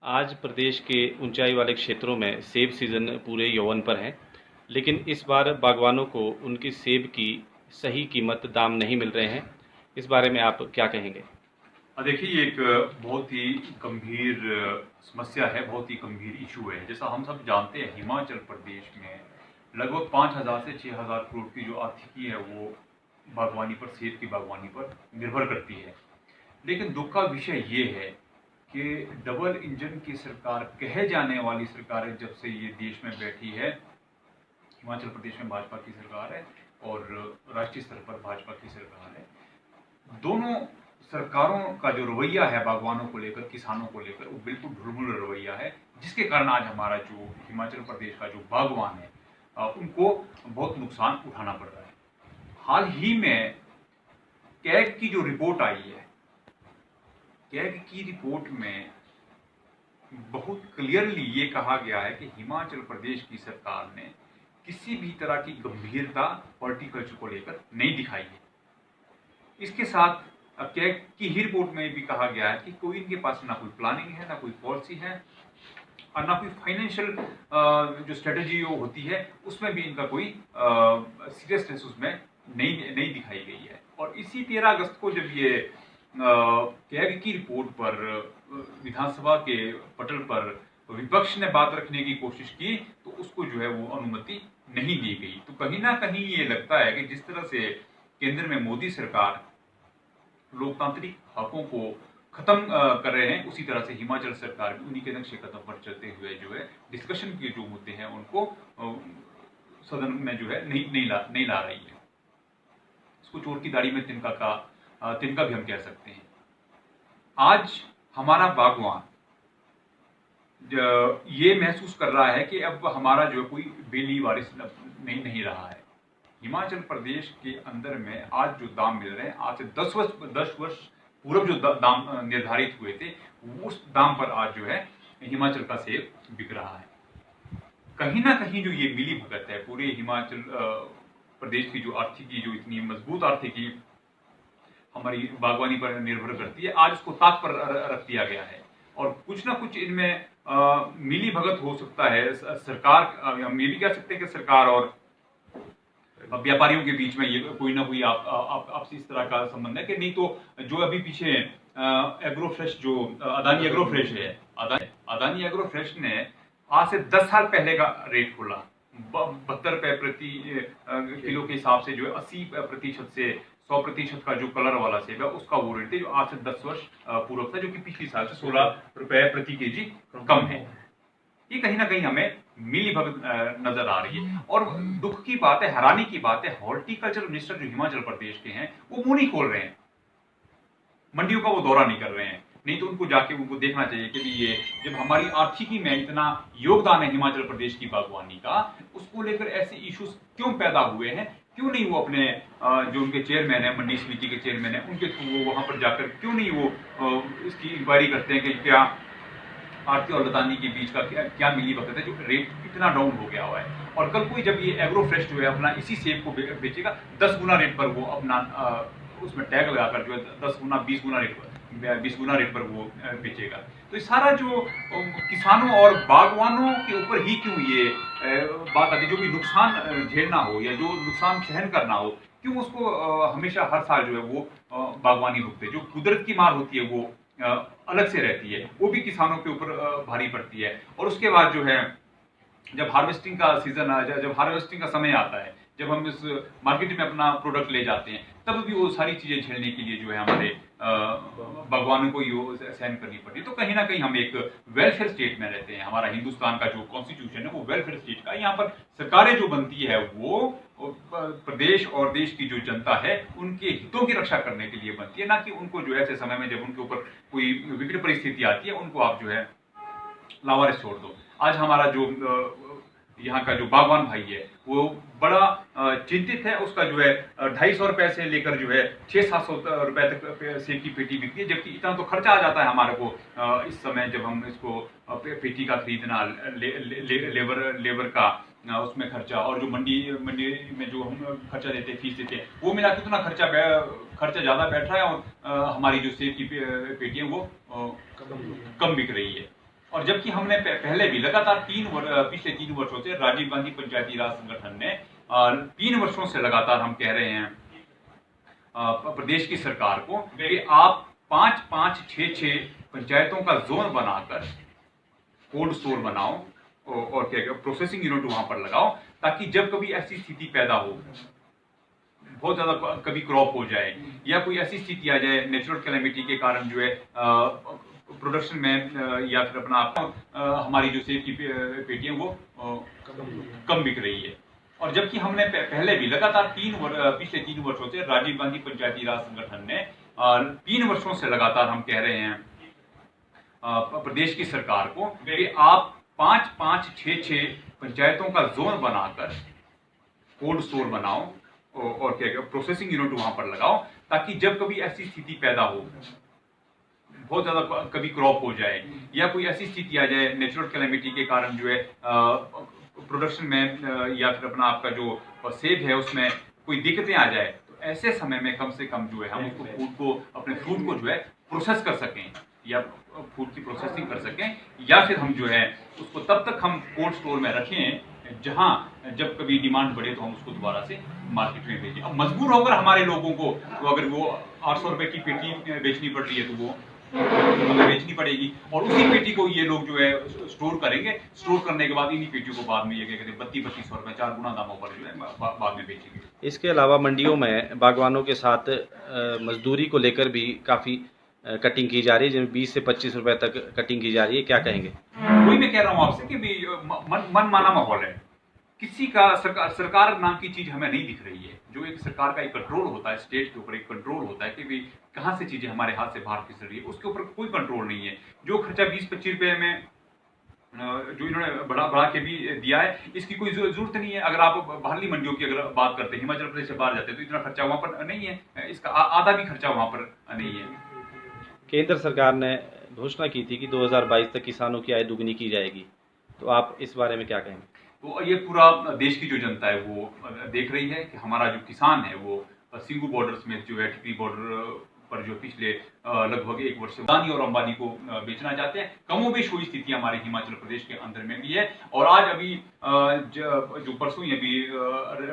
आज प्रदेश के ऊंचाई वाले क्षेत्रों में सेब सीज़न पूरे यौवन पर है, लेकिन इस बार बागवानों को उनकी सेब की सही कीमत दाम नहीं मिल रहे हैं। इस बारे में आप क्या कहेंगे? देखिए, ये एक बहुत ही गंभीर समस्या है, बहुत ही गंभीर इशू है। जैसा हम सब जानते हैं, हिमाचल प्रदेश में लगभग 5,000 से 6,000 करोड़ की जो आर्थिकी है वो बागवानी पर, सेब की बागवानी पर निर्भर करती है। लेकिन दुख का विषय ये है कि डबल इंजन की सरकार कहे जाने वाली सरकारें जब से ये देश में बैठी है, हिमाचल प्रदेश में भाजपा की सरकार है और राष्ट्रीय स्तर पर भाजपा की सरकार है, दोनों सरकारों का जो रवैया है बागवानों को लेकर, किसानों को लेकर, वो बिल्कुल ढुलमुल रवैया है, जिसके कारण आज हमारा जो हिमाचल प्रदेश का जो बागवान है उनको बहुत नुकसान उठाना पड़ रहा है। हाल ही में कैग की जो रिपोर्ट आई है, कैग की रिपोर्ट में बहुत क्लियरली ये कहा गया है कि हिमाचल प्रदेश की सरकार ने किसी भी तरह की गंभीरता हॉर्टिकल्चर को लेकर नहीं दिखाई है। इसके साथ कैग की ही रिपोर्ट में भी कहा गया है कि कोई इनके पास ना कोई प्लानिंग है, ना कोई पॉलिसी है और ना कोई फाइनेंशियल जो स्ट्रेटजी होती है उसमें भी इनका कोई सीरियसनेस उसमें नहीं दिखाई गई है। और इसी 13 अगस्त को जब ये कैग की रिपोर्ट पर विधानसभा के पटल पर विपक्ष ने बात रखने की कोशिश की तो उसको जो है वो अनुमति नहीं दी गई। तो कहीं ना कहीं ये लगता है कि जिस तरह से केंद्र में मोदी सरकार लोकतांत्रिक हकों को खत्म कर रहे हैं, उसी तरह से हिमाचल सरकार भी उन्हीं के नक्शे कदम पर चलते हुए जो है डिस्कशन के जो मुद्दे हैं उनको सदन में जो है नहीं ला रही है। इसको चोर की दाढ़ी में तिनका भी हम कह सकते हैं। आज हमारा बागवान ये महसूस कर रहा है कि अब हमारा जो कोई बेली वारिस नहीं रहा है। हिमाचल प्रदेश के अंदर में आज जो दाम मिल रहे हैं, आज से 10 वर्ष पूर्व जो दाम निर्धारित हुए थे, उस दाम पर आज जो है हिमाचल का सेब बिक रहा है। कहीं ना कहीं जो ये मिली भगत है पूरे हिमाचल प्रदेश की जो आर्थिकी, जो इतनी मजबूत आर्थिकी हमारी बागवानी पर निर्भर करती है, आज उसको ताक पर रख दिया गया है। और कुछ ना कुछ इनमें मिली भगत हो सकता है। सरकार, हम ये भी कह सकते हैं कि सरकार और व्यापारियों के बीच में ये कोई ना कोई आपसी इस तरह का संबंध है कि नहीं तो जो अभी पीछे एग्रोफ्रेश, जो अदानी एग्रोफ्रेश है, अदानी एग्रोफ्रेश ने आज से 10 साल पहले का रेट खोला 72 रुपए प्रति किलो के हिसाब से, जो है 80% से 100% का जो कलर वाला सेब है उसका वो रेट है, जो आज से 10 वर्ष पूर्व था, जो कि पिछली साल से 16 रुपए प्रति केजी कम है। ये कहीं ना कहीं हमें मिली भगत नजर आ रही है। और दुख की बात है, हैरानी की बात है, हॉर्टिकल्चर मिनिस्टर जो हिमाचल प्रदेश के हैं वो मुंह नहीं खोल रहे हैं, मंडियों का वो दौरा नहीं कर रहे हैं। नहीं तो उनको जाके उनको देखना चाहिए कि ये जब हमारी आर्थिकी में इतना योगदान है हिमाचल प्रदेश की बागवानी का, उसको लेकर ऐसे इश्यूज क्यों पैदा हुए हैं, क्यों नहीं वो अपने जो उनके चेयरमैन है, मंडी समिति के चेयरमैन है, उनके थ्रू वहां पर जाकर क्यों नहीं वो इसकी इंक्वायरी करते हैं कि क्या आरती और लतानी के बीच का क्या मिली वक्त है जो रेट इतना डाउन हो गया हुआ है। और कल कोई जब ये एग्रोफ्रेश जो है अपना इसी सेब को बेचेगा 10 गुना रेट पर, वो अपना उसमें टैग लगाकर जो है 10 गुना 20 गुना रेट पर वो बेचेगा। तो ये सारा जो किसानों और बागवानों के ऊपर ही क्यों ये बात आती है, जो भी नुकसान झेलना हो या जो नुकसान सहन करना हो, क्यों उसको हमेशा हर साल जो है वो बागवानी भुगते। जो कुदरत की मार होती है वो अलग से रहती है, वो भी किसानों के ऊपर भारी पड़ती है। और उसके बाद जो है जब हार्वेस्टिंग का सीजन आ जाए, जब हार्वेस्टिंग का समय आता है, जब हम इस मार्केट में अपना प्रोडक्ट ले जाते हैं, तब भी वो सारी चीजें झेलने के लिए जो है हमारे बागवानों को ये सहन करनी पड़ती है। तो कहीं ना कहीं हम एक वेलफेयर स्टेट में रहते हैं। हमारा हिंदुस्तान का जो कॉन्स्टिट्यूशन है वो वेलफेयर स्टेट का। यहाँ पर सरकारें जो बनती है वो प्रदेश और देश की जो जनता है उनके हितों की रक्षा करने के लिए बनती है, ना कि उनको जो ऐसे समय में जब उनके ऊपर कोई विकट परिस्थिति आती है उनको आप जो है लावारिस छोड़ दो। आज हमारा जो यहाँ का जो बागवान भाई है वो बड़ा चिंतित है। उसका जो है 250 रुपए से लेकर जो है 600-700 रुपए तक सेब की पेटी बिकती है, जबकि इतना तो खर्चा आ जाता है हमारे को इस समय जब हम इसको पेटी का खरीदना, लेबर का उसमें खर्चा, और जो मंडी में जो हम खर्चा देते हैं, फीस देते हैं, वो मिला के उतना खर्चा ज्यादा बैठ रहा है और हमारी जो सेब की पेटी है वो कम बिक रही है। और जबकि हमने पहले भी लगातार पिछले 3 वर्षों से राजीव गांधी पंचायती राज संगठन ने 3 वर्षों से लगातार हम कह रहे हैं प्रदेश की सरकार को कि आप 5-5, 6-6 पंचायतों का जोन बनाकर कोल्ड स्टोर बनाओ और क्या प्रोसेसिंग यूनिट वहां पर लगाओ, ताकि जब कभी ऐसी स्थिति पैदा हो, बहुत ज्यादा कभी क्रॉप हो जाए या कोई ऐसी स्थिति आ जाए नेचुरल कैलेमिटी के कारण जो है प्रोडक्शन में या फिर अपना हमारी जो सेब की पेटियां वो कम बिक रही है। और जबकि हमने पहले भी लगातार पिछले 3 वर्षों से राजीव गांधी पंचायती राज संगठन ने 3 वर्षों से लगातार हम कह रहे हैं प्रदेश की सरकार को कि आप 5-5, 6-6 पंचायतों का जोन बनाकर कोल्ड स्टोर बनाओ और क्या प्रोसेसिंग यूनिट वहां पर लगाओ, ताकि जब कभी ऐसी स्थिति पैदा हो, बहुत ज्यादा कभी क्रॉप हो जाए या कोई ऐसी स्थिति आ जाए नेचुरल कैलेमिटी के कारण जो है प्रोडक्शन में या फिर अपना आपका जो सेब है उसमें कोई दिक्कतें आ जाए, तो ऐसे समय में कम से कम जो है हम उसको अपने फूड को जो है प्रोसेस कर सकें या फूड की प्रोसेसिंग कर सकें, या फिर हम जो है उसको तब तक हम कोल्ड स्टोर में रखें जहां जब कभी डिमांड बढ़े तो हम उसको दोबारा से मार्केट में भेजें। अब मजबूर होकर हमारे लोगों को तो अगर वो 800 रुपए की पेटी बेचनी पड़ रही है तो वो हमें बेचनी पड़ेगी, और उसी पेटी को ये लोग जो है स्टोर करेंगे। स्टोर करने के बाद इन्हीं पेटियों को बाद में ये क्या कहते हैं 3200 रुपए 4 गुना दामों पर जो है बाद में बेचेंगे। इसके अलावा मंडियों में बागवानों के साथ मजदूरी को लेकर भी काफ़ी कटिंग की जा रही है, जिसमें 20 से 25 रुपए तक कटिंग की जा रही है, क्या कहेंगे? वही मैं कह रहा हूँ आपसे कि भी मन माना माहौल है, किसी का सरकार नाम की चीज हमें नहीं दिख रही है। जो एक सरकार का एक कंट्रोल होता है, स्टेट के ऊपर एक कंट्रोल होता है कि भी कहाँ से चीजें हमारे हाथ से बाहर फिसल रही है, उसके ऊपर कोई कंट्रोल नहीं है। जो खर्चा 20-25 रुपए में जो इन्होंने बढ़ा के भी दिया है, इसकी कोई जरूरत नहीं है। अगर आप बाहरली मंडियों की अगर बात करते हैं, हिमाचल प्रदेश से बाहर जाते हैं तो इतना खर्चा वहां पर नहीं है, इसका आधा भी खर्चा वहां पर नहीं है। केंद्र सरकार ने घोषणा की थी कि 2022 तक किसानों की आय दुगनी की जाएगी, तो आप इस बारे में क्या कहेंगे? तो ये पूरा देश की जो जनता है वो देख रही है कि हमारा जो किसान है वो सिंगू बॉर्डर्स में जो है टिकरी बॉर्डर पर जो पिछले लगभग 1 वर्ष से अदानी और अंबानी को बेचना चाहते हैं। कमोबेश हुई स्थिति हमारे हिमाचल प्रदेश के अंदर में भी है। और आज अभी जो परसों ही अभी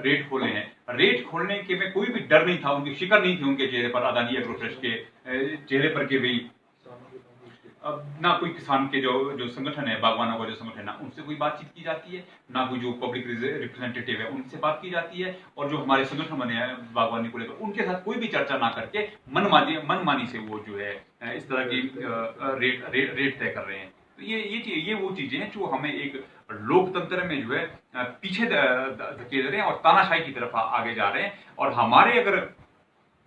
रेट खोले हैं, रेट खोलने के में कोई भी डर नहीं था, उनकी शिकन नहीं थी उनके चेहरे पर, अदानी एग्रोफ्रेश के चेहरे पर के भी ना कोई किसान के जो संगठन है, बागवानों का जो संगठन है, उनसे कोई बातचीत की जाती है, ना कोई जो पब्लिक रिप्रेजेंटेटिव है उनसे बात की जाती है, और जो हमारे संगठन बने हैं बागवानी को लेकर उनके साथ कोई भी चर्चा ना करके मनमानी से वो जो है इस तरह की रेट तय कर रहे हैं। तो ये वो चीजें हैं जो हमें एक लोकतंत्र में जो है पीछे धकेल रहे हैं और तानाशाही की तरफ आगे जा रहे हैं। और हमारे अगर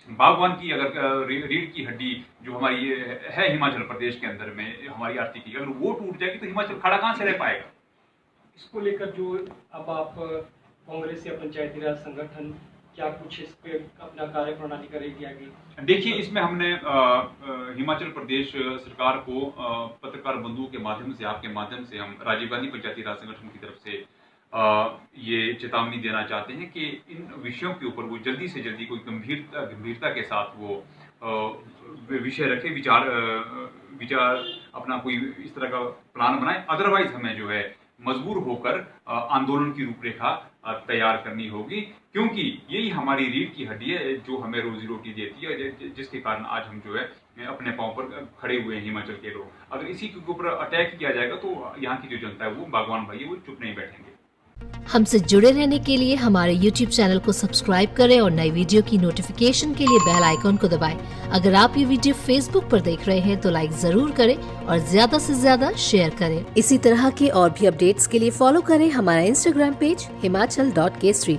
बागवान की अगर रीढ़ की हड्डी जो हमारी है हिमाचल प्रदेश के अंदर में, हमारी आर्थिकी, अगर वो टूट जाएगी तो हिमाचल खड़ा कहां से रह पाएगा? इसको लेकर जो अब आप कांग्रेस या पंचायती राज संगठन क्या कुछ इस पे अपना कार्य प्रणाली करेगी आगे? देखिए, इसमें हमने हिमाचल प्रदेश सरकार को पत्रकार बंधुओं के माध्यम से, आपके माध्यम से, हम राजीव गांधी पंचायती राज संगठन की तरफ से ये चेतावनी देना चाहते हैं कि इन विषयों के ऊपर वो जल्दी से जल्दी कोई गंभीरता के साथ वो विषय रखे, विचार अपना कोई इस तरह का प्लान बनाए। अदरवाइज हमें जो है मजबूर होकर आंदोलन की रूपरेखा तैयार करनी होगी, क्योंकि यही हमारी रीढ़ की हड्डी है जो हमें रोजी रोटी देती है, जिसके कारण आज हम जो है अपने पांव पर खड़े हुए हैं हिमाचल के लोग। अगर इसी के ऊपर अटैक किया जाएगा तो यहाँ की जो जनता है वो बागवान भाई वो चुप नहीं बैठेंगे। हमसे जुड़े रहने के लिए हमारे YouTube चैनल को सब्सक्राइब करें और नई वीडियो की नोटिफिकेशन के लिए बेल आइकॉन को दबाएं। अगर आप ये वीडियो Facebook पर देख रहे हैं तो लाइक जरूर करें और ज्यादा से ज्यादा शेयर करें। इसी तरह के और भी अपडेट्स के लिए फॉलो करें हमारा Instagram पेज himachal.kesri।